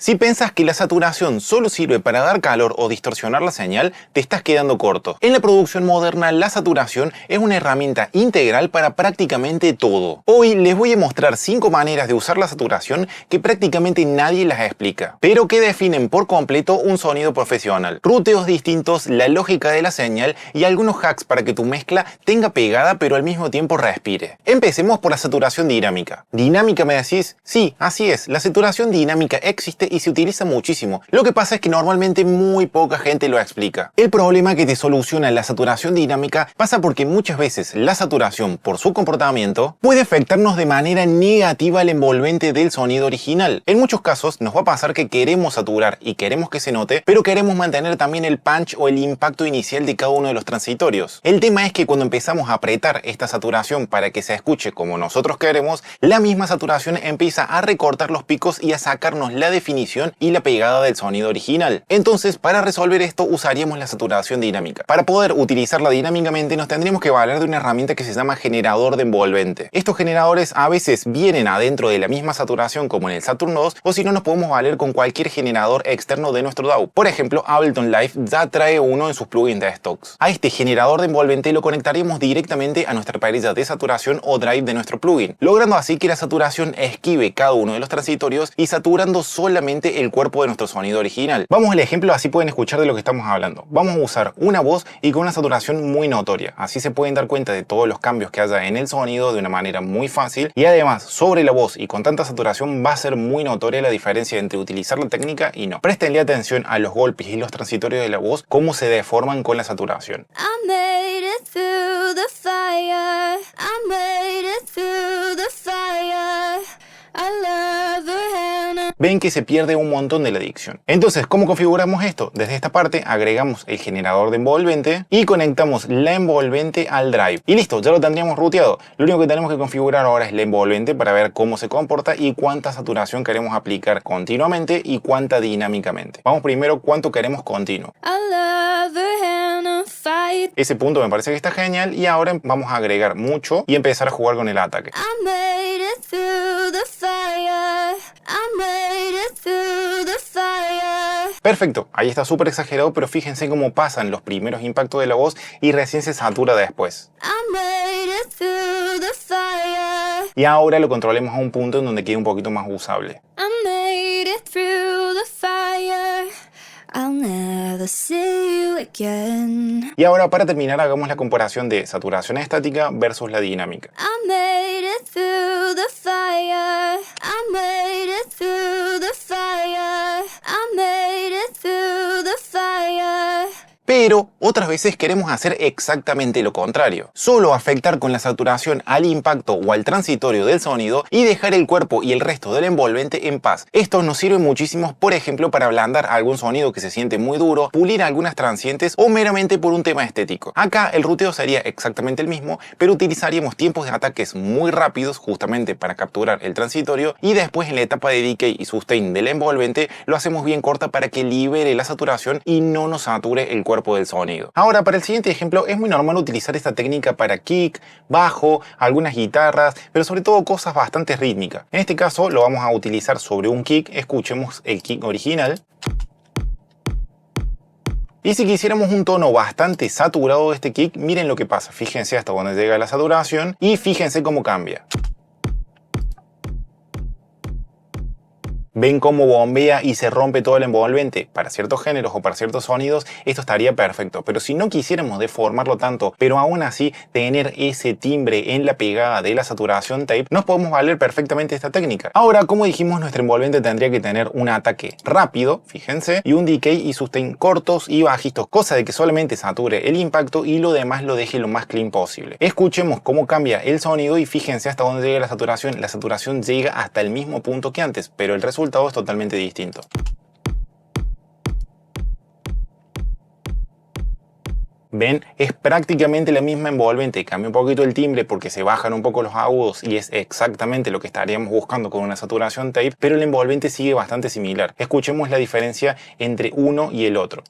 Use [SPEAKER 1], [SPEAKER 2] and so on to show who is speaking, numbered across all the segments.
[SPEAKER 1] Si piensas que la saturación solo sirve para dar calor o distorsionar la señal, te estás quedando corto. En la producción moderna, la saturación es una herramienta integral para prácticamente todo. Hoy les voy a mostrar 5 maneras de usar la saturación que prácticamente nadie las explica, pero que definen por completo un sonido profesional. Ruteos distintos, la lógica de la señal y algunos hacks para que tu mezcla tenga pegada pero al mismo tiempo respire. Empecemos por la saturación dinámica. ¿Dinámica me decís? Sí, así es. La saturación dinámica existe y se utiliza muchísimo. Lo que pasa es que normalmente muy poca gente lo explica. El problema que te soluciona la saturación dinámica pasa porque muchas veces la saturación, por su comportamiento, puede afectarnos de manera negativa al envolvente del sonido original. En muchos casos nos va a pasar que queremos saturar y queremos que se note, pero queremos mantener también el punch o el impacto inicial de cada uno de los transitorios. El tema es que cuando empezamos a apretar esta saturación para que se escuche como nosotros queremos, la misma saturación empieza a recortar los picos y a sacarnos la definición y la pegada del sonido original. Entonces, para resolver esto usaríamos la saturación dinámica. Para poder utilizarla dinámicamente nos tendríamos que valer de una herramienta que se llama generador de envolvente. Estos generadores a veces vienen adentro de la misma saturación como en el Saturn 2, o si no nos podemos valer con cualquier generador externo de nuestro DAW. Por ejemplo, Ableton Live ya trae uno en sus plugins de stocks. A este generador de envolvente lo conectaríamos directamente a nuestra perilla de saturación o drive de nuestro plugin, logrando así que la saturación esquive cada uno de los transitorios y saturando solamente el cuerpo de nuestro sonido original. Vamos al ejemplo, así pueden escuchar de lo que estamos hablando. Vamos a usar una voz y con una saturación muy notoria. Así se pueden dar cuenta de todos los cambios que haya en el sonido de una manera muy fácil, y además sobre la voz y con tanta saturación va a ser muy notoria la diferencia entre utilizar la técnica y no. Préstenle atención a los golpes y los transitorios de la voz, cómo se deforman con la saturación. Ven que se pierde un montón de la dicción. Entonces, ¿cómo configuramos esto? Desde esta parte agregamos el generador de envolvente y conectamos la envolvente al drive. Y listo, ya lo tendríamos ruteado. Lo único que tenemos que configurar ahora es la envolvente para ver cómo se comporta y cuánta saturación queremos aplicar continuamente y cuánta dinámicamente. Vamos primero cuánto queremos continuo. Ese punto me parece que está genial y ahora vamos a agregar mucho y empezar a jugar con el ataque. Perfecto, ahí está súper exagerado, pero fíjense cómo pasan los primeros impactos de la voz y recién se satura después. Y ahora lo controlemos a un punto en donde quede un poquito más usable. Y ahora para terminar hagamos la comparación de saturación estática versus la dinámica. Pero otras veces queremos hacer exactamente lo contrario. Solo afectar con la saturación al impacto o al transitorio del sonido y dejar el cuerpo y el resto del envolvente en paz. Esto nos sirve muchísimo, por ejemplo, para ablandar algún sonido que se siente muy duro, pulir algunas transientes o meramente por un tema estético. Acá el ruteo sería exactamente el mismo, pero utilizaríamos tiempos de ataques muy rápidos justamente para capturar el transitorio, y después en la etapa de decay y sustain del envolvente lo hacemos bien corta para que libere la saturación y no nos sature el cuerpo del sonido. Ahora, para el siguiente ejemplo, es muy normal utilizar esta técnica para kick, bajo, algunas guitarras, pero sobre todo cosas bastante rítmicas. En este caso lo vamos a utilizar sobre un kick. Escuchemos el kick original. Y si quisiéramos un tono bastante saturado de este kick, miren lo que pasa. Fíjense hasta dónde llega la saturación y fíjense cómo cambia. ¿Ven cómo bombea y se rompe todo el envolvente? Para ciertos géneros o para ciertos sonidos esto estaría perfecto, pero si no quisiéramos deformarlo tanto, pero aún así tener ese timbre en la pegada de la saturación tape, nos podemos valer perfectamente esta técnica. Ahora, como dijimos, nuestro envolvente tendría que tener un ataque rápido, fíjense, y un decay y sustain cortos y bajitos, cosa de que solamente sature el impacto y lo demás lo deje lo más clean posible. Escuchemos cómo cambia el sonido y fíjense hasta dónde llega la saturación. La saturación llega hasta el mismo punto que antes, pero el resultado es totalmente distinto. ¿Ven? Es prácticamente la misma envolvente. Cambia un poquito el timbre porque se bajan un poco los agudos y es exactamente lo que estaríamos buscando con una saturación tape, pero el envolvente sigue bastante similar. Escuchemos la diferencia entre uno y el otro.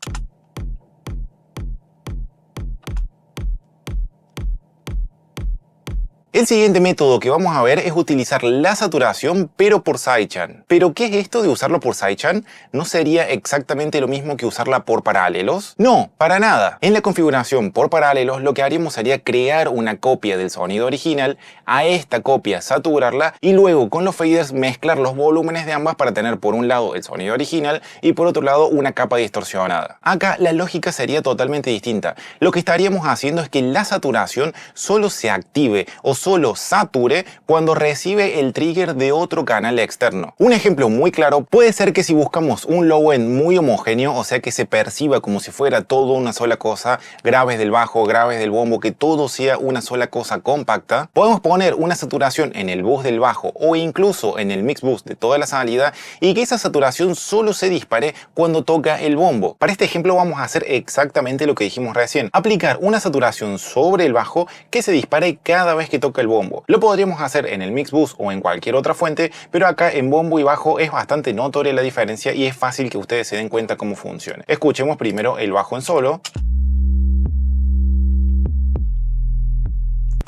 [SPEAKER 1] El siguiente método que vamos a ver es utilizar la saturación pero por sidechain. ¿Pero qué es esto de usarlo por sidechain? ¿No sería exactamente lo mismo que usarla por paralelos? No, para nada. En la configuración por paralelos lo que haríamos sería crear una copia del sonido original, a esta copia saturarla y luego con los faders mezclar los volúmenes de ambas para tener por un lado el sonido original y por otro lado una capa distorsionada. Acá la lógica sería totalmente distinta. Lo que estaríamos haciendo es que la saturación solo se active o solo sature cuando recibe el trigger de otro canal externo. Un ejemplo muy claro puede ser que si buscamos un low end muy homogéneo, o sea que se perciba como si fuera todo una sola cosa, graves del bajo, graves del bombo, que todo sea una sola cosa compacta, podemos poner una saturación en el bus del bajo o incluso en el mix bus de toda la salida y que esa saturación solo se dispare cuando toca el bombo. Para este ejemplo vamos a hacer exactamente lo que dijimos recién, aplicar una saturación sobre el bajo que se dispare cada vez que toca el bombo. Lo podríamos hacer en el mix bus o en cualquier otra fuente, pero acá en bombo y bajo es bastante notoria la diferencia y es fácil que ustedes se den cuenta cómo funciona. Escuchemos primero el bajo en solo.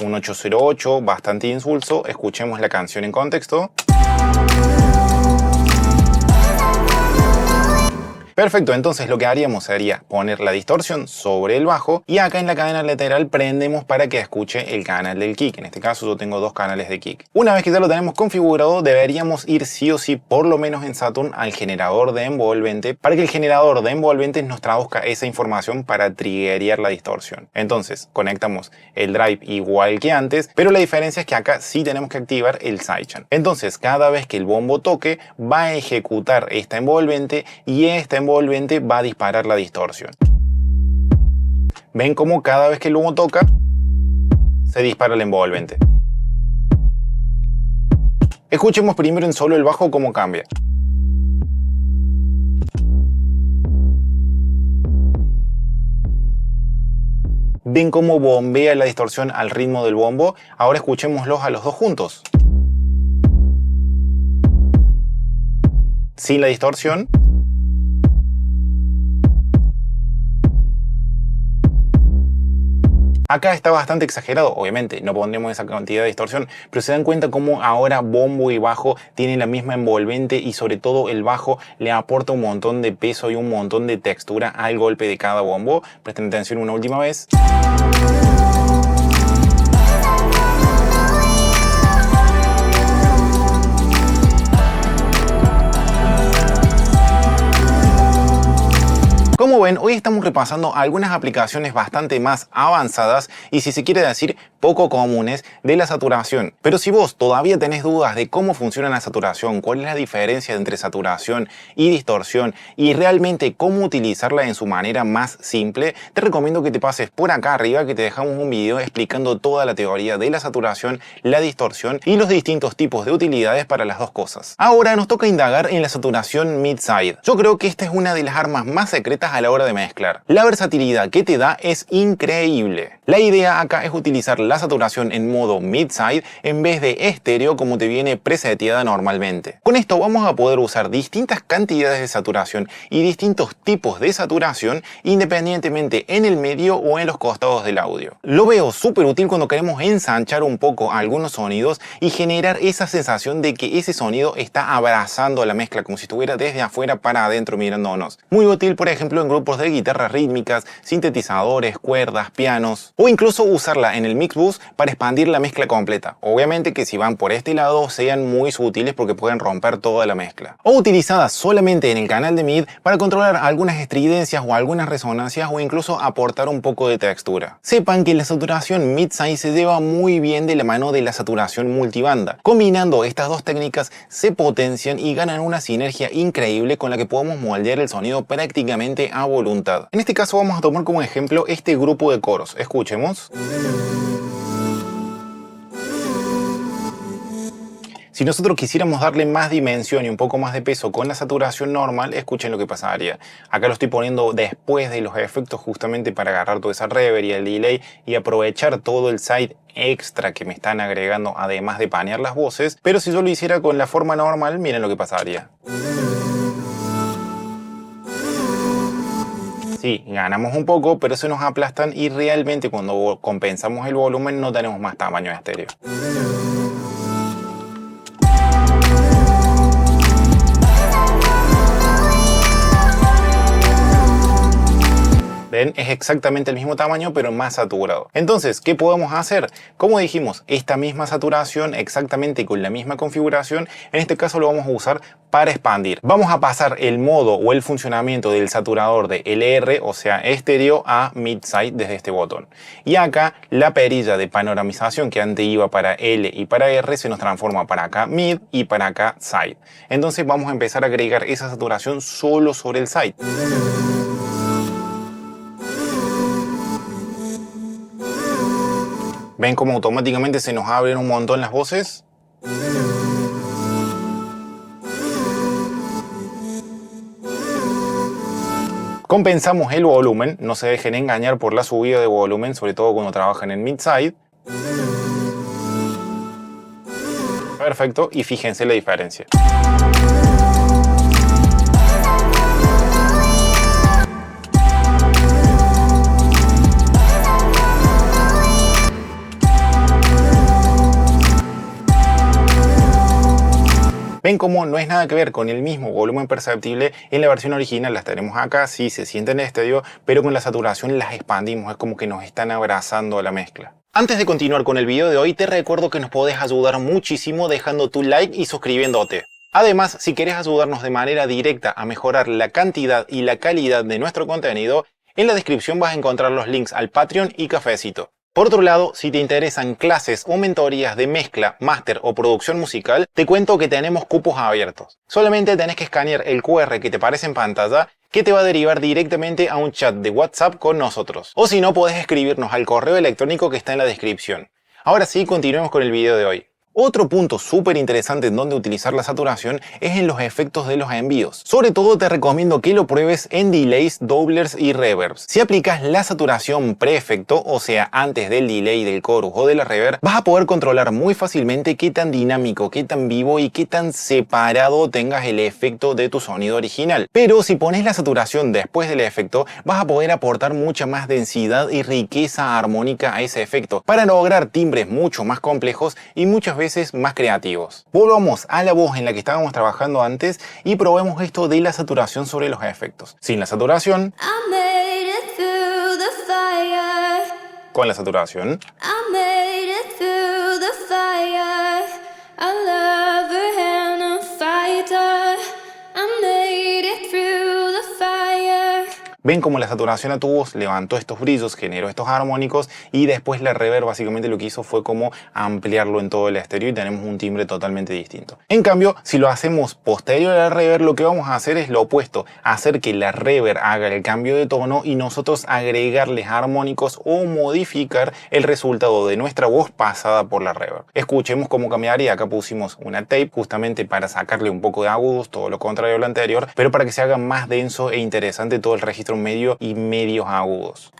[SPEAKER 1] Un 808, bastante insulso. Escuchemos la canción en contexto. Perfecto, entonces lo que haríamos sería poner la distorsión sobre el bajo y acá en la cadena lateral prendemos para que escuche el canal del kick. En este caso yo tengo dos canales de kick. Una vez que ya lo tenemos configurado, deberíamos ir sí o sí, por lo menos en Saturn, al generador de envolvente para que el generador de envolventes nos traduzca esa información para triggerear la distorsión. Entonces conectamos el drive igual que antes, pero la diferencia es que acá sí tenemos que activar el sidechain. Entonces cada vez que el bombo toque va a ejecutar esta envolvente y esta envolvente va a disparar la distorsión. Ven cómo cada vez que el bombo toca se dispara el envolvente. Escuchemos primero en solo el bajo cómo cambia. Ven cómo bombea la distorsión al ritmo del bombo. Ahora escuchémoslos a los dos juntos. Sin la distorsión. Acá está bastante exagerado, obviamente no pondremos esa cantidad de distorsión, pero se dan cuenta cómo ahora bombo y bajo tienen la misma envolvente y sobre todo el bajo le aporta un montón de peso y un montón de textura al golpe de cada bombo. Presten atención una última vez. Como ven, hoy estamos repasando algunas aplicaciones bastante más avanzadas y, si se quiere decir, poco comunes de la saturación. Pero si vos todavía tenés dudas de cómo funciona la saturación, cuál es la diferencia entre saturación y distorsión y realmente cómo utilizarla en su manera más simple, te recomiendo que te pases por acá arriba, que te dejamos un video explicando toda la teoría de la saturación, la distorsión y los distintos tipos de utilidades para las dos cosas. Ahora nos toca indagar en la saturación mid-side. Yo creo que esta es una de las armas más secretas a la hora de mezclar. La versatilidad que te da es increíble. La idea acá es utilizar la saturación en modo mid-side en vez de estéreo como te viene preseteada normalmente. Con esto vamos a poder usar distintas cantidades de saturación y distintos tipos de saturación independientemente en el medio o en los costados del audio. Lo veo súper útil cuando queremos ensanchar un poco algunos sonidos y generar esa sensación de que ese sonido está abrazando la mezcla como si estuviera desde afuera para adentro mirándonos. Muy útil, por ejemplo, en grupos de guitarras rítmicas, sintetizadores, cuerdas, pianos, o incluso usarla en el mix bus para expandir la mezcla completa. Obviamente que si van por este lado sean muy sutiles porque pueden romper toda la mezcla. O utilizada solamente en el canal de mid para controlar algunas estridencias o algunas resonancias o incluso aportar un poco de textura. Sepan que la saturación mid-side se lleva muy bien de la mano de la saturación multibanda. Combinando estas dos técnicas se potencian y ganan una sinergia increíble con la que podemos moldear el sonido prácticamente a voluntad. En este caso vamos a tomar como ejemplo este grupo de coros. Escuchemos. Si nosotros quisiéramos darle más dimensión y un poco más de peso con la saturación normal, escuchen lo que pasaría. Acá lo estoy poniendo después de los efectos justamente para agarrar toda esa reverb y el delay y aprovechar todo el side extra que me están agregando además de panear las voces. Pero si yo lo hiciera con la forma normal, miren lo que pasaría. Sí, ganamos un poco, pero se nos aplastan y realmente cuando compensamos el volumen no tenemos más tamaño de estéreo. ¿Ven? Es exactamente el mismo tamaño, pero más saturado. Entonces, ¿qué podemos hacer? Como dijimos, esta misma saturación, exactamente con la misma configuración, en este caso lo vamos a usar para expandir. Vamos a pasar el modo o el funcionamiento del saturador de LR, o sea, estéreo, a mid-side desde este botón. Y acá, la perilla de panoramización que antes iba para L y para R, se nos transforma para acá mid y para acá side. Entonces vamos a empezar a agregar esa saturación solo sobre el side. ¿Ven cómo automáticamente se nos abren un montón las voces? Compensamos el volumen, no se dejen engañar por la subida de volumen, sobre todo cuando trabajan en mid-side. Perfecto, y fíjense la diferencia. Ven cómo no es nada que ver con el mismo volumen perceptible en la versión original. Las tenemos acá, sí se sienten en estéreo, pero con la saturación las expandimos, es como que nos están abrazando a la mezcla. Antes de continuar con el video de hoy, te recuerdo que nos podés ayudar muchísimo dejando tu like y suscribiéndote. Además, si querés ayudarnos de manera directa a mejorar la cantidad y la calidad de nuestro contenido, en la descripción vas a encontrar los links al Patreon y Cafecito. Por otro lado, si te interesan clases o mentorías de mezcla, máster o producción musical, te cuento que tenemos cupos abiertos. Solamente tenés que escanear el QR que te aparece en pantalla, que te va a derivar directamente a un chat de WhatsApp con nosotros. O si no, podés escribirnos al correo electrónico que está en la descripción. Ahora sí, continuemos con el video de hoy. Otro punto súper interesante en donde utilizar la saturación es en los efectos de los envíos. Sobre todo te recomiendo que lo pruebes en delays, doublers y reverbs. Si aplicas la saturación pre-efecto, o sea, antes del delay, del chorus o de la reverb, vas a poder controlar muy fácilmente qué tan dinámico, qué tan vivo y qué tan separado tengas el efecto de tu sonido original. Pero si pones la saturación después del efecto, vas a poder aportar mucha más densidad y riqueza armónica a ese efecto para lograr timbres mucho más complejos y muchas veces más creativos. Volvamos a la voz en la que estábamos trabajando antes y probemos esto de la saturación sobre los efectos. Sin la saturación, con la saturación, ven como la saturación a tu voz levantó estos brillos, generó estos armónicos y después la reverb básicamente lo que hizo fue como ampliarlo en todo el estéreo y tenemos un timbre totalmente distinto. En cambio, si lo hacemos posterior a la reverb, lo que vamos a hacer es lo opuesto, hacer que la reverb haga el cambio de tono y nosotros agregarles armónicos o modificar el resultado de nuestra voz pasada por la reverb. Escuchemos cómo cambiaría. Acá pusimos una tape justamente para sacarle un poco de agudos, todo lo contrario a lo anterior, pero para que se haga más denso e interesante todo el registro medio y medios agudos.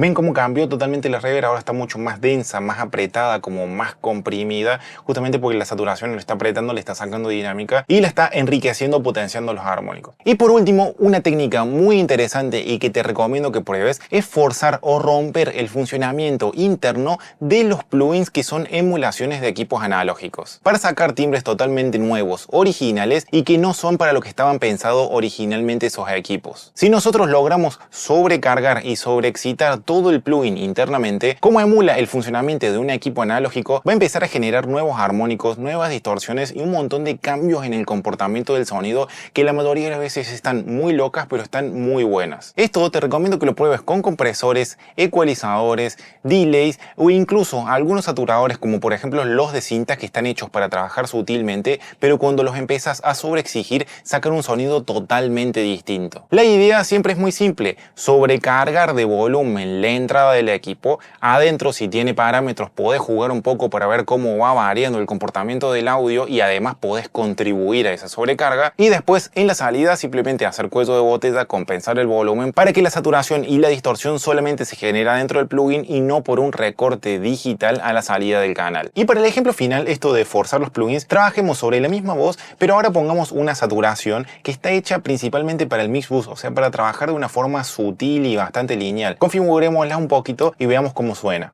[SPEAKER 1] Ven cómo cambió totalmente la reverb, ahora está mucho más densa, más apretada, como más comprimida, justamente porque la saturación lo está apretando, le está sacando dinámica y la está enriqueciendo, potenciando los armónicos. Y por último, una técnica muy interesante y que te recomiendo que pruebes es forzar o romper el funcionamiento interno de los plugins que son emulaciones de equipos analógicos, para sacar timbres totalmente nuevos, originales y que no son para lo que estaban pensados originalmente esos equipos. Si nosotros logramos sobrecargar y sobreexcitar todo el plugin internamente, como emula el funcionamiento de un equipo analógico, va a empezar a generar nuevos armónicos, nuevas distorsiones y un montón de cambios en el comportamiento del sonido que la mayoría de las veces están muy locas, pero están muy buenas. Esto te recomiendo que lo pruebes con compresores, ecualizadores, delays o incluso algunos saturadores como por ejemplo los de cinta que están hechos para trabajar sutilmente, pero cuando los empiezas a sobreexigir sacan un sonido totalmente distinto. La idea siempre es muy simple: sobrecargar de volumen la entrada del equipo. Adentro, si tiene parámetros, podés jugar un poco para ver cómo va variando el comportamiento del audio y además podés contribuir a esa sobrecarga. Y después en la salida simplemente hacer cuello de botella, compensar el volumen para que la saturación y la distorsión solamente se genera dentro del plugin y no por un recorte digital a la salida del canal. Y para el ejemplo final, esto de forzar los plugins, trabajemos sobre la misma voz, pero ahora pongamos una saturación que está hecha principalmente para el mix bus, o sea, para trabajar de una forma sutil y bastante lineal. Configurémosla un poquito y veamos cómo suena.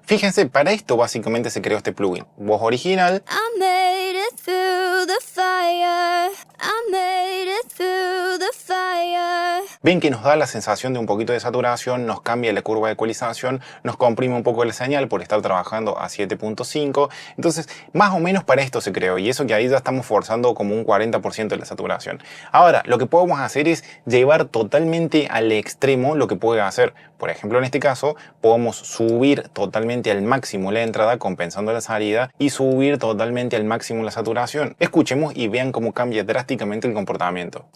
[SPEAKER 1] Fíjense, para esto básicamente se creó este plugin. Voz original. Ven que nos da la sensación de un poquito de saturación, nos cambia la curva de ecualización, nos comprime un poco la señal por estar trabajando a 7.5. Entonces, más o menos para esto se creó, y eso que ahí ya estamos forzando como un 40% de la saturación. Ahora, lo que podemos hacer es llevar totalmente al extremo lo que puede hacer. Por ejemplo, en este caso, podemos subir totalmente al máximo la entrada compensando la salida y subir totalmente al máximo la saturación. Escuchemos y vean cómo cambia drásticamente el comportamiento.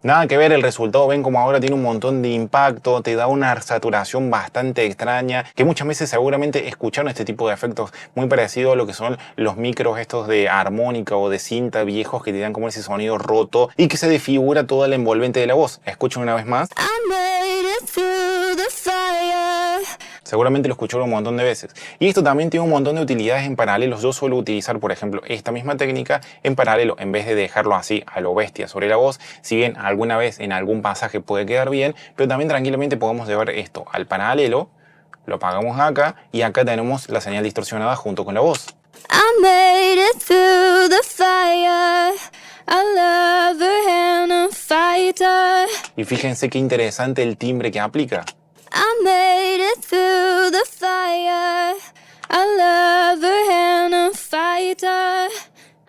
[SPEAKER 1] Nada que ver el resultado, ven como ahora tiene un montón de impacto, te da una saturación bastante extraña, que muchas veces seguramente escucharon este tipo de efectos muy parecido a lo que son los micros estos de armónica o de cinta viejos que te dan como ese sonido roto y que se desfigura toda la envolvente de la voz. Escuchen una vez más. Seguramente lo escucharon un montón de veces. Y esto también tiene un montón de utilidades en paralelo. Yo suelo utilizar, por ejemplo, esta misma técnica en paralelo, en vez de dejarlo así a lo bestia sobre la voz. Si bien alguna vez en algún pasaje puede quedar bien, pero también tranquilamente podemos llevar esto al paralelo. Lo apagamos acá y acá tenemos la señal distorsionada junto con la voz. Y fíjense qué interesante el timbre que aplica. I made it through the fire, a lover and a fighter.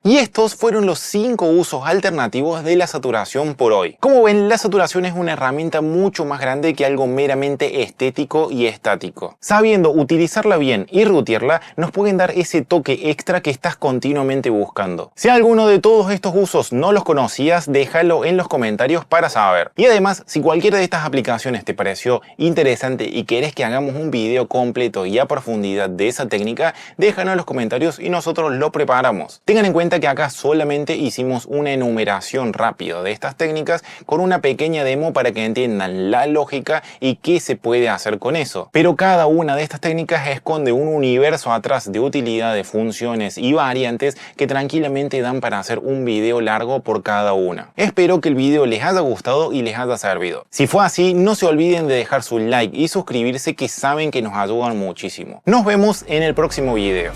[SPEAKER 1] Y estos fueron los 5 usos alternativos de la saturación por hoy. Como ven, la saturación es una herramienta mucho más grande que algo meramente estético y estático. Sabiendo utilizarla bien y rutearla, nos pueden dar ese toque extra que estás continuamente buscando. Si alguno de todos estos usos no los conocías, déjalo en los comentarios para saber. Y además, si cualquiera de estas aplicaciones te pareció interesante y querés que hagamos un video completo y a profundidad de esa técnica, déjanos en los comentarios y nosotros lo preparamos. Tengan en cuenta que acá solamente hicimos una enumeración rápida de estas técnicas con una pequeña demo para que entiendan la lógica y qué se puede hacer con eso. Pero cada una de estas técnicas esconde un universo atrás de utilidades, funciones y variantes que tranquilamente dan para hacer un video largo por cada una. Espero que el video les haya gustado y les haya servido. Si fue así, no se olviden de dejar su like y suscribirse, que saben que nos ayudan muchísimo. Nos vemos en el próximo video.